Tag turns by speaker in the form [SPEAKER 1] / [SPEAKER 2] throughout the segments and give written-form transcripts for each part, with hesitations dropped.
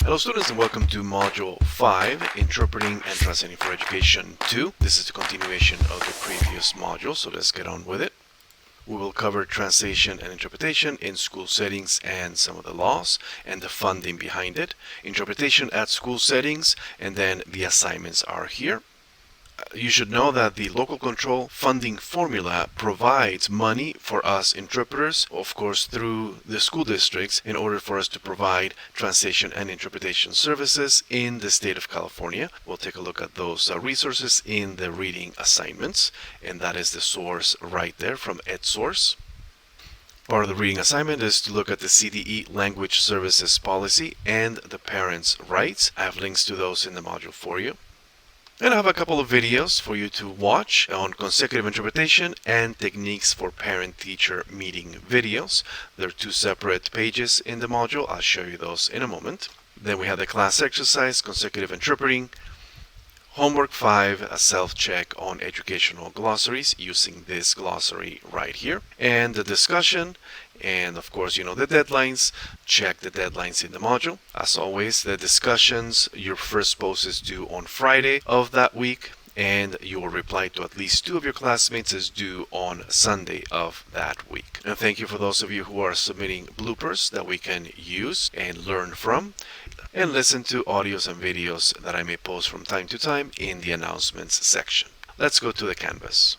[SPEAKER 1] Hello students and welcome to Module 5, Interpreting and Translating for Education 2. This is the continuation of the previous module, so let's get on with it. We will cover translation and interpretation in school settings and some of the laws and the funding behind it. Interpretation at school settings, and then the assignments are here. You should know that the local control funding formula provides money for us interpreters, of course through the school districts, in order for us to provide translation and interpretation services in the state of California. We'll take a look at those resources in the reading assignments, and that is the source right there from EdSource. Part of the reading assignment is to look at the CDE Language Services Policy and the Parents' Rights. I have links to those in the module for you. And I have a couple of videos for you to watch on consecutive interpretation and techniques for parent-teacher meeting videos. There are two separate pages in the module. I'll show you those in a moment. Then we have the class exercise, consecutive interpreting. Homework 5, a self-check on educational glossaries using this glossary right here. And the discussion, and of course you know the deadlines. Check the deadlines in the module. As always, the discussions, your first post is due on Friday of that week, and your reply to at least 2 of your classmates is due on Sunday of that week. And thank you for those of you who are submitting bloopers that we can use and learn from, and listen to audios and videos that I may post from time to time in the announcements section. Let's go to the Canvas.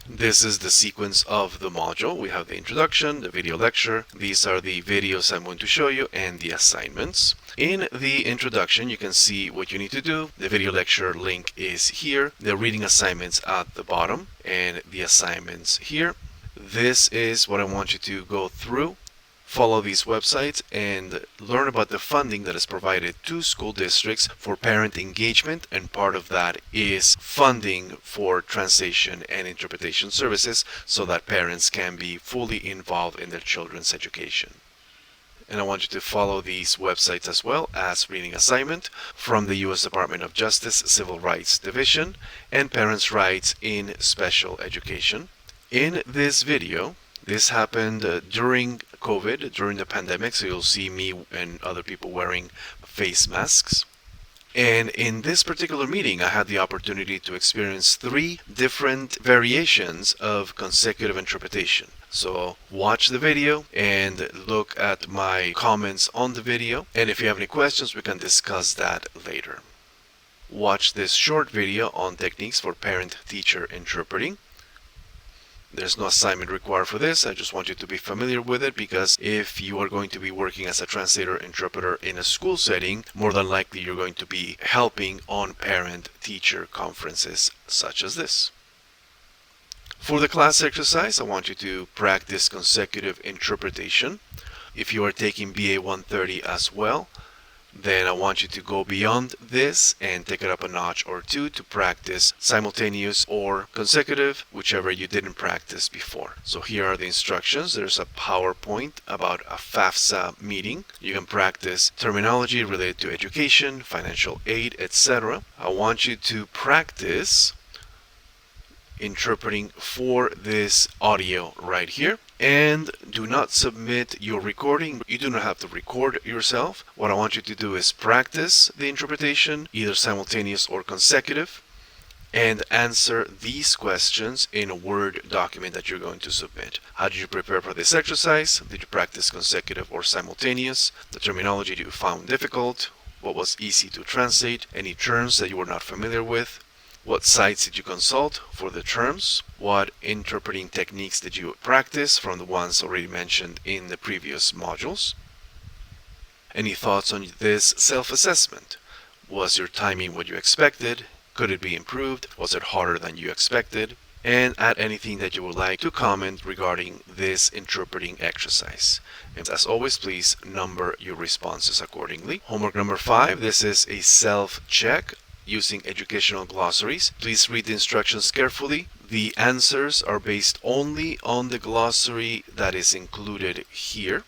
[SPEAKER 1] This is the sequence of the module. We have the introduction, the video lecture. These are the videos I'm going to show you and the assignments. In the introduction, you can see what you need to do. The video lecture link is here. The reading assignments at the bottom and the assignments here. This is what I want you to go through. Follow these websites and learn about the funding that is provided to school districts for parent engagement, and part of that is funding for translation and interpretation services so that parents can be fully involved in their children's education. And I want you to follow these websites as well as reading assignment from the U.S. Department of Justice Civil Rights Division and Parents' Rights in Special Education. In this video, this happened during COVID, during the pandemic, so you'll see me and other people wearing face masks. And in this particular meeting, I had the opportunity to experience 3 different variations of consecutive interpretation. So watch the video and look at my comments on the video. And if you have any questions, we can discuss that later. Watch this short video on techniques for parent-teacher interpreting. There's no assignment required for this. I just want you to be familiar with it, because if you are going to be working as a translator-interpreter in a school setting, more than likely you're going to be helping on parent-teacher conferences such as this. For the class exercise, I want you to practice consecutive interpretation. If you are taking BA 130 as well, then I want you to go beyond this and take it up a notch or 2 to practice simultaneous or consecutive, whichever you didn't practice before. So here are the instructions. There's a PowerPoint about a FAFSA meeting. You can practice terminology related to education, financial aid, etc. I want you to practice interpreting for this audio right here. And do not submit your recording. You do not have to record yourself. What I want you to do is practice the interpretation, either simultaneous or consecutive, and answer these questions in a Word document that you're going to submit. How did you prepare for this exercise? Did you practice consecutive or simultaneous? The terminology you found difficult? What was easy to translate? Any terms that you were not familiar with? What sites did you consult for the terms? What interpreting techniques did you practice from the ones already mentioned in the previous modules? Any thoughts on this self-assessment? Was your timing what you expected? Could it be improved? Was it harder than you expected? And add anything that you would like to comment regarding this interpreting exercise. And as always, please number your responses accordingly. Homework number 5, this is a self-check using educational glossaries. Please read the instructions carefully. The answers are based only on the glossary that is included here.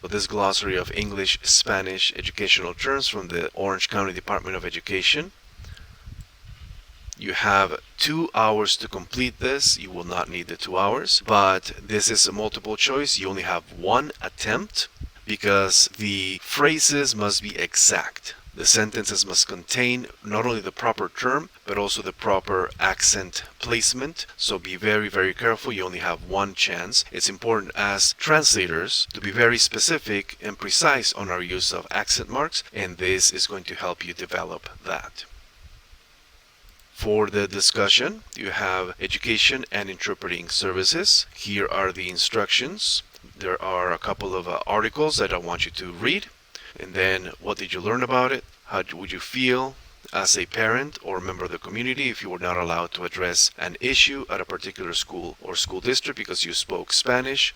[SPEAKER 1] So this glossary of English, Spanish educational terms from the Orange County Department of Education. You have 2 hours to complete this. You will not need the 2 hours, but this is a multiple choice. You only have 1 attempt. because the phrases must be exact. The sentences must contain not only the proper term, but also the proper accent placement. So be very, very careful. You only have one chance. It's important as translators to be very specific and precise on our use of accent marks, and this is going to help you develop that. For the discussion, you have education and interpreting services. Here are the instructions. There are a couple of articles that I want you to read. And then, what did you learn about it? How would you feel as a parent or member of the community if you were not allowed to address an issue at a particular school or school district because you spoke Spanish?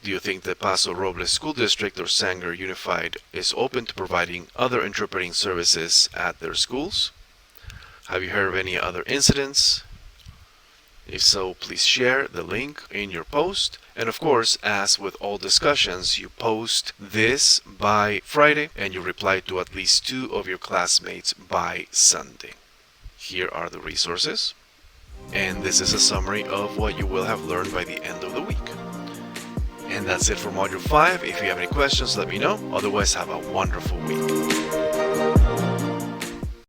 [SPEAKER 1] Do you think the Paso Robles School District or Sanger Unified is open to providing other interpreting services at their schools? Have you heard of any other incidents? If so, please share the link in your post. And of course, as with all discussions, you post this by Friday and you reply to at least 2 of your classmates by Sunday. Here are the resources. And this is a summary of what you will have learned by the end of the week. And that's it for Module 5. If you have any questions, let me know. Otherwise, have a wonderful week.